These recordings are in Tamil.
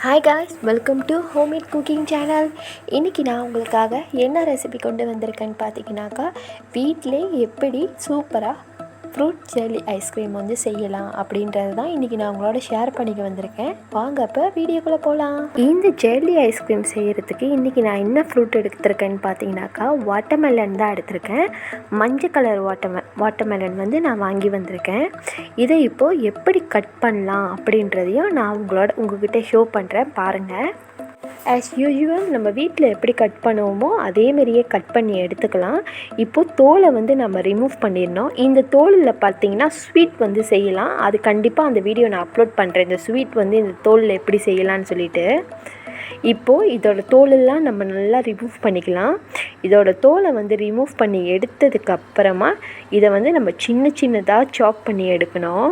Hi guys, welcome to homemade cooking channel. இன்றைக்கி நான் உங்களுக்காக என்ன ரெசிபி கொண்டு வந்திருக்கேன்னு பார்த்தீங்கன்னாக்கா, வீட்டிலே எப்படி சூப்பராக ஃப்ரூட் ஜெல்லி ஐஸ்கிரீம் வந்து செய்யலாம் அப்படின்றது தான் இன்றைக்கி நான் உங்களோட ஷேர் பண்ணிக்க வந்திருக்கேன். வாங்க அப்போ வீடியோக்குள்ளே போகலாம். இந்த ஜெல்லி ஐஸ்கிரீம் செய்கிறதுக்கு இன்றைக்கி நான் என்ன ஃப்ரூட் எடுத்திருக்கேன்னு பார்த்தீங்கன்னாக்கா, வாட்டர்மெலன் தான் எடுத்திருக்கேன். மஞ்சள் கலர் வாட்டர்மெலன் வந்து நான் வாங்கி வந்திருக்கேன். இதை இப்போது எப்படி கட் பண்ணலாம் அப்படின்றதையும் நான் உங்ககிட்ட ஷோ பண்ணுறேன், பாருங்கள். ஆஸ் யூஷுவல் நம்ம வீட்டில் எப்படி கட் பண்ணுவோமோ அதேமாரியே கட் பண்ணி எடுத்துக்கலாம். இப்போது தோலை வந்து நம்ம ரிமூவ் பண்ணிடணும். இந்த தோலில் பார்த்திங்கன்னா ஸ்வீட் வந்து செய்யலாம். அது கண்டிப்பாக அந்த வீடியோ நான் அப்லோட் பண்ணுறேன், இந்த ஸ்வீட் வந்து இந்த தோலில் எப்படி செய்யலான்னு சொல்லிட்டு. இப்போது இதோட தோலெல்லாம் நம்ம நல்லா ரிமூவ் பண்ணிக்கலாம். இதோட தோலை வந்து ரிமூவ் பண்ணி எடுத்ததுக்கப்புறமா இதை வந்து நம்ம சின்னதாக சாப் பண்ணி எடுக்கணும்.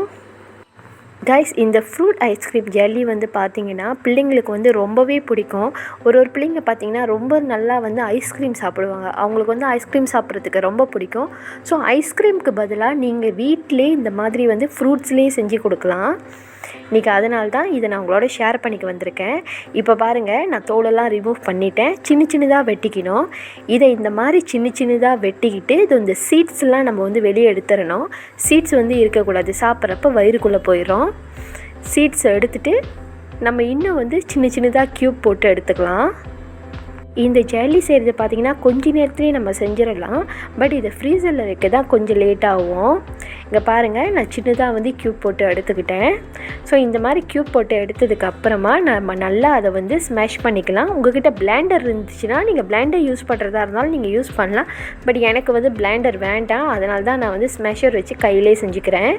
கைஸ், இந்த ஃப்ரூட் ஐஸ்கிரீம் ஜெல்லி வந்து பார்த்திங்கன்னா பிள்ளைங்களுக்கு வந்து ரொம்பவே பிடிக்கும். ஒரு பிள்ளைங்க பார்த்திங்கன்னா ரொம்ப நல்லா வந்து ஐஸ்கிரீம் சாப்பிடுவாங்க. அவங்களுக்கு வந்து ஐஸ்கிரீம் சாப்பிட்றதுக்கு ரொம்ப பிடிக்கும். ஸோ ஐஸ்கிரீமுக்கு பதிலாக நீங்கள் வீட்டிலே இந்த மாதிரி வந்து ஃப்ரூட்ஸ்லேயே செஞ்சு கொடுக்கலாம். இன்றைக்கி அதனால தான் இதை நான் உங்களோட ஷேர் பண்ணிக்க வந்திருக்கேன். இப்போ பாருங்கள், நான் தோலெல்லாம் ரிமூவ் பண்ணிட்டேன். சின்னதாக வெட்டிக்கணும். இதை இந்த மாதிரி சின்னதாக வெட்டிக்கிட்டு இந்த சீட்ஸ்லாம் நம்ம வந்து வெளியே எடுத்துடணும். சீட்ஸ் வந்து இருக்கக்கூடாது, சாப்பிட்றப்ப வயிறுக்குள்ளே போயிடும். சீட்ஸை எடுத்துகிட்டு நம்ம இன்னும் வந்து சின்னதாக க்யூப் போட்டு எடுத்துக்கலாம். இந்த ஜெல்லி செய்கிறது பார்த்திங்கன்னா கொஞ்ச நேரத்துலேயே நம்ம செஞ்சிடலாம். பட் இதை ஃப்ரீசரில் வைக்க தான் கொஞ்சம் லேட் ஆகும். இங்கே பாருங்கள், நான் சின்னதாக வந்து க்யூப் போட்டு எடுத்துக்கிட்டேன். ஸோ இந்த மாதிரி க்யூப் போட்டு எடுத்ததுக்கப்புறமா நம்ம நல்லா அதை வந்து ஸ்மாஷ் பண்ணிக்கலாம். உங்கள்கிட்ட பிளேண்டர் இருந்துச்சுன்னா நீங்கள் பிளேண்டர் யூஸ் பண்ணுறதா இருந்தாலும் நீங்கள் யூஸ் பண்ணலாம். பட் எனக்கு வந்து பிளேண்டர் வேண்டாம், அதனால தான் நான் வந்து ஸ்மாஷர் வச்சு கையிலே செஞ்சுக்கிறேன்.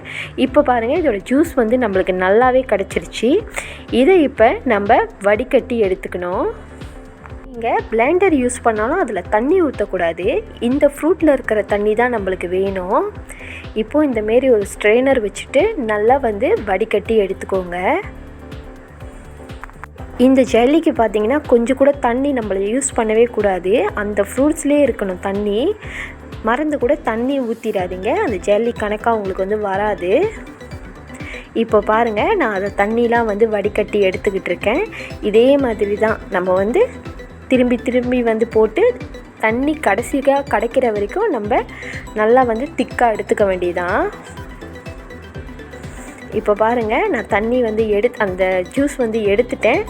இப்போ பாருங்கள், இதோட ஜூஸ் வந்து நம்மளுக்கு நல்லாவே கிடச்சிருச்சு. இதை இப்போ நம்ம வடிகட்டி எடுத்துக்கணும். நீங்கள் பிளெண்டர் யூஸ் பண்ணாலும் அதில் தண்ணி ஊற்றக்கூடாது. இந்த ஃப்ரூட்டில் இருக்கிற தண்ணி தான் நம்மளுக்கு வேணும். இப்போது இந்தமாரி ஒரு ஸ்ட்ரெயினர் வச்சுட்டு நல்லா வந்து வடிகட்டி எடுத்துக்கோங்க. இந்த ஜெல்லிக்கு பார்த்திங்கன்னா கொஞ்சம் கூட தண்ணி நம்மளை யூஸ் பண்ணவே கூடாது. அந்த ஃப்ரூட்ஸ்லேயே இருக்கணும் தண்ணி. மறந்து கூட தண்ணி ஊற்றிடாதீங்க, அந்த ஜெல்லி கணக்காக உங்களுக்கு வந்து வராது. இப்போ பாருங்கள், நான் அதை தண்ணிலாம் வந்து வடிகட்டி எடுத்துக்கிட்டு இருக்கேன். இதே மாதிரி தான் நம்ம வந்து திரும்பி வந்து போட்டு தண்ணி கடைசியாக கிடைக்கிற வரைக்கும் நம்ம நல்லா வந்து திக்காக எடுத்துக்க வேண்டியதான். இப்போ பாருங்கள், நான் தண்ணி வந்து அந்த ஜூஸ் வந்து எடுத்துட்டேன்.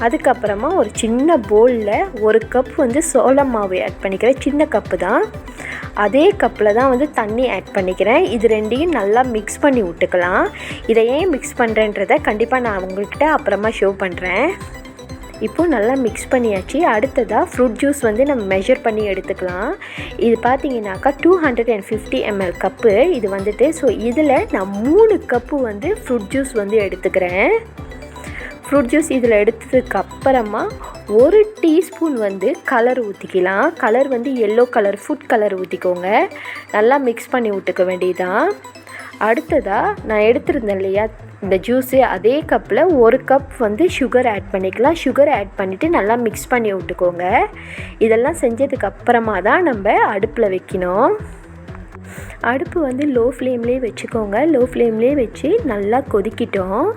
அதுக்கப்புறமா ஒரு சின்ன பவுலில் ஒரு கப் வந்து சோளம் மாவு ஆட் பண்ணிக்கிறேன். சின்ன கப்பு தான், அதே கப்பில் தான் வந்து தண்ணி ஆட் பண்ணிக்கிறேன். இது ரெண்டையும் நல்லா மிக்ஸ் பண்ணி விட்டுக்கலாம். இதை ஏன் மிக்ஸ் பண்ணுறேன்றதை கண்டிப்பாக நான் உங்கள்கிட்ட அப்புறமா ஷோ பண்ணுறேன். இப்போது நல்லா மிக்ஸ் பண்ணியாச்சு. அடுத்ததாக ஃப்ரூட் ஜூஸ் வந்து நம்ம மெஷர் பண்ணி எடுத்துக்கலாம். இது பார்த்திங்கனாக்கா 250 ml கப்பு இது வந்துட்டு. ஸோ இதில் நான் 3 கப்பு வந்து ஃப்ரூட் ஜூஸ் வந்து எடுத்துக்கிறேன். ஃப்ரூட் ஜூஸ் இதில் எடுத்ததுக்கப்புறமா 1 டீஸ்பூன் வந்து கலர் ஊற்றிக்கலாம். கலர் வந்து எல்லோ கலர், ஃபுட் கலர் ஊற்றிக்கோங்க. நல்லா மிக்ஸ் பண்ணி விட்டுக்க வேண்டியதான். அடுத்ததாக நான் எடுத்துருந்தேன் இல்லையா இந்த ஜூஸு, அதே கப்பில் 1 கப் வந்து சுகர் ஆட் பண்ணிக்கலாம். சுகர் ஆட் பண்ணிவிட்டு நல்லா மிக்ஸ் பண்ணி விட்டுக்கோங்க. இதெல்லாம் செஞ்சதுக்கப்புறமா தான் நம்ம அடுப்பில் வைக்கணும். அடுப்பு வந்து லோ ஃப்ளேம்லேயே வச்சுக்கோங்க. லோ ஃப்ளேம்லேயே வச்சு நல்லா கொதிக்கிட்டோம்.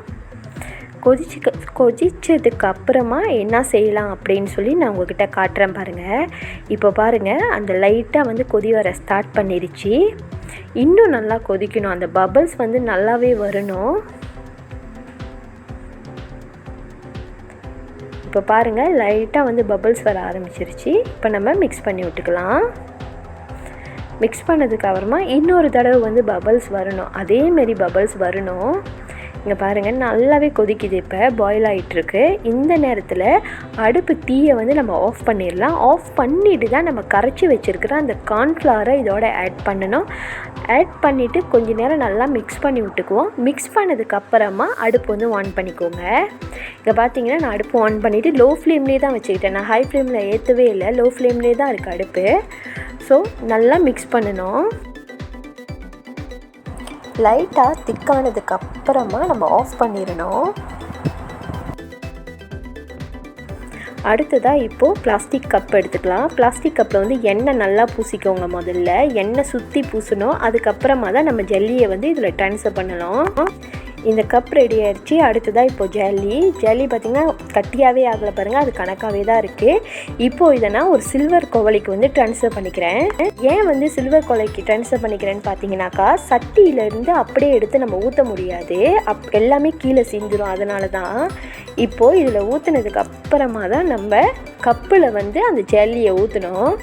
கொதிச்சதுக்கு அப்புறமா என்ன செய்யலாம் அப்படின்னு சொல்லி நான் உங்கள்கிட்ட காட்டுறேன் பாருங்கள். இப்போ பாருங்கள், அந்த லைட்டாக வந்து கொதி வர ஸ்டார்ட் பண்ணிடுச்சு. இன்னும் நல்லா கொதிக்கணும், அந்த பபிள்ஸ் வந்து நல்லாவே வரணும். இப்போ பாருங்கள், லைட்டாக வந்து பபிள்ஸ் வர ஆரம்பிச்சிருச்சு. இப்போ நம்ம மிக்ஸ் பண்ணி விட்டுக்கலாம். மிக்ஸ் பண்ணதுக்கு அப்புறமா இன்னொரு தடவை வந்து பபிள்ஸ் வரணும். அதேமாரி பபிள்ஸ் வரணும். இங்கே பாருங்கள், நல்லாவே கொதிக்குது. இப்போ பாயில் ஆகிட்டுருக்கு. இந்த நேரத்தில் அடுப்பு தீயை வந்து நம்ம ஆஃப் பண்ணிடலாம். ஆஃப் பண்ணிவிட்டு தான் நம்ம கரைச்சி வச்சுருக்கிற அந்த கார்ன்ஃப்ளவரை இதோட ஆட் பண்ணணும். ஆட் பண்ணிவிட்டு கொஞ்சம் நேரம் நல்லா மிக்ஸ் பண்ணி விட்டுக்குவோம். மிக்ஸ் பண்ணதுக்கப்புறமா அடுப்பு வந்து ஆன் பண்ணிக்கோங்க. இங்கே பார்த்தீங்கன்னா நான் அடுப்பு ஆன் பண்ணிவிட்டு லோ ஃப்ளேம்லேயே தான் வச்சுக்கிட்டேன். நான் ஹை ஃப்ளேமில் ஏற்றவே இல்லை, லோ ஃப்ளேம்லேயே தான் இருக்குது அடுப்பு. ஸோ நல்லா மிக்ஸ் பண்ணணும். லைட்டாக திக்கானதுக்கப்புறமா நம்ம ஆஃப் பண்ணிடணும். அடுத்ததாக இப்போது பிளாஸ்டிக் கப் எடுத்துக்கலாம். பிளாஸ்டிக் கப்பில் வந்து எண்ணெய் நல்லா பூசிக்கோங்க. முதல்ல எண்ணெய் சுற்றி பூசணும். அதுக்கப்புறமா தான் நம்ம ஜெல்லியை வந்து இதில் ட்ரான்ஸ்ஃபர் பண்ணலாம். இந்த கப் ரெடி ஆயிடுச்சு. அடுத்ததாக இப்போ ஜெல்லி பார்த்திங்கன்னா கட்டியாகவே ஆகலை பாருங்கள், அது கணக்காகவே தான் இருக்குது. இப்போது இதை நான் ஒரு சில்வர் குவளைக்கு வந்து ட்ரான்ஸ்ஃபர் பண்ணிக்கிறேன். ஏன் வந்து சில்வர் குவளைக்கு ட்ரான்ஸ்ஃபர் பண்ணிக்கிறேன்னு பார்த்தீங்கன்னாக்கா, சட்டியிலேருந்து அப்படியே எடுத்து நம்ம ஊற்ற முடியாது, எல்லாமே கீழே சிந்துடும். அதனால தான் இப்போது இதில் ஊற்றுனதுக்கு அப்புறமா தான் நம்ம கப்பில் வந்து அந்த ஜெல்லியை ஊற்றணும்.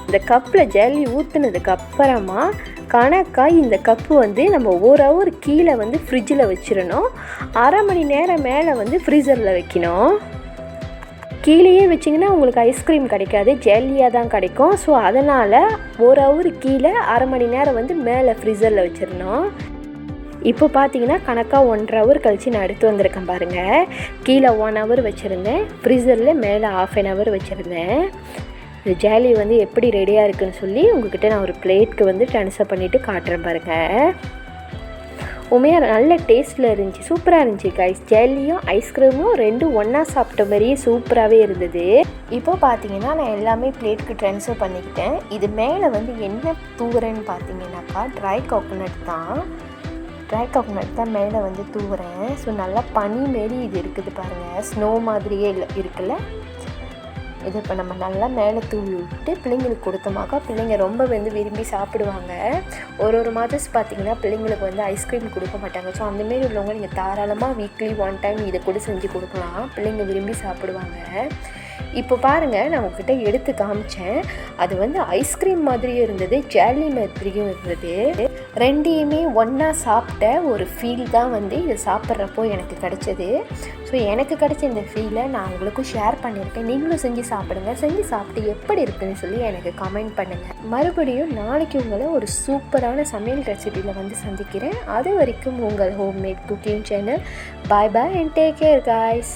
இந்த கப்பில் ஜெல்லி ஊற்றுனதுக்கு அப்புறமா கணக்காக இந்த கப்பு வந்து நம்ம 1 ஹவர் கீழே வந்து ஃப்ரிட்ஜில் வச்சிடணும். அரை மணி நேரம் மேலே வந்து ஃப்ரீசரில் வைக்கணும். கீழேயே வச்சிங்கன்னா உங்களுக்கு ஐஸ்கிரீம் கிடைக்காது, ஜெல்லியாக தான் கிடைக்கும். ஸோ அதனால் 1 ஹவர் கீழே, அரை மணி நேரம் வந்து மேலே ஃப்ரீசரில் வச்சிடணும். இப்போ பார்த்தீங்கன்னா கணக்காக 1.5 ஹவர் கழித்து நான் எடுத்து வந்திருக்கேன் பாருங்கள். கீழே 1 ஹவர் வச்சுருந்தேன், ஃப்ரீசரில் மேலே ½ ஹவர் வச்சுருந்தேன். இந்த ஜெல்லி வந்து எப்படி ரெடியாக இருக்குதுன்னு சொல்லி உங்கள்கிட்ட நான் ஒரு பிளேட்க்கு வந்து ட்ரான்ஸ்ஃபர் பண்ணிவிட்டு காட்டுறேன் பாருங்கள். உண்மையாக நல்ல டேஸ்ட்டில் இருந்துச்சு, சூப்பராக இருந்துச்சு கைஸ். ஜெல்லியும் ஐஸ்கிரீமும் ரெண்டும் ஒன்றா சாப்பிட்ட மாதிரியே சூப்பராகவே இருந்தது. இப்போ பார்த்தீங்கன்னா நான் எல்லாமே பிளேட்க்கு ட்ரான்ஸ்ஃபர் பண்ணிக்கிட்டேன். இது மேலே வந்து என்ன தூவுறேன்னு பார்த்தீங்கன்னாக்கா ட்ரை கோகோனட் தான் மேலே வந்து தூவுறேன். ஸோ நல்லா பனி மாரி இது இருக்குது பாருங்கள், ஸ்னோ மாதிரியே இருக்குல்ல. இது இப்போ நம்ம நல்லா மேலே தூவி விட்டு பிள்ளைங்களுக்கு கொடுத்தோமாக்கா பிள்ளைங்க ரொம்ப வந்து விரும்பி சாப்பிடுவாங்க. ஒரு மதர்ஸ் பார்த்திங்கன்னா பிள்ளைங்களுக்கு வந்து ஐஸ்கிரீம் கொடுக்க மாட்டாங்க. ஸோ அந்தமாரி உள்ளவங்க நீங்கள் தாராளமாக வீக்லி 1 டைம் இதை கூட செஞ்சு கொடுக்கலாம், பிள்ளைங்க விரும்பி சாப்பிடுவாங்க. இப்போ பாருங்கள், நான் உங்ககிட்ட எடுத்து காமிச்சேன். அது வந்து ஐஸ்கிரீம் மாதிரியும் இருந்தது, ஜெல்லி மாதிரியும் இருந்தது. ரெண்டையுமே ஒன்றா சாப்பிட்ட ஒரு ஃபீல் தான் வந்து இதை சாப்பிட்றப்போ எனக்கு கிடச்சது. ஸோ எனக்கு கிடச்ச இந்த ஃபீலை நான் உங்களுக்கும் ஷேர் பண்ணியிருக்கேன். நீங்களும் செஞ்சு சாப்பிடுங்க. செஞ்சு சாப்பிட்டு எப்படி இருக்குதுன்னு சொல்லி எனக்கு கமெண்ட் பண்ணுங்கள். மறுபடியும் நாளைக்கு உங்களை ஒரு சூப்பரான சமையல் ரெசிபியில் வந்து சந்திக்கிறேன். அது வரைக்கும் உங்கள் homemade cooking channel. Bye bye and take care guys.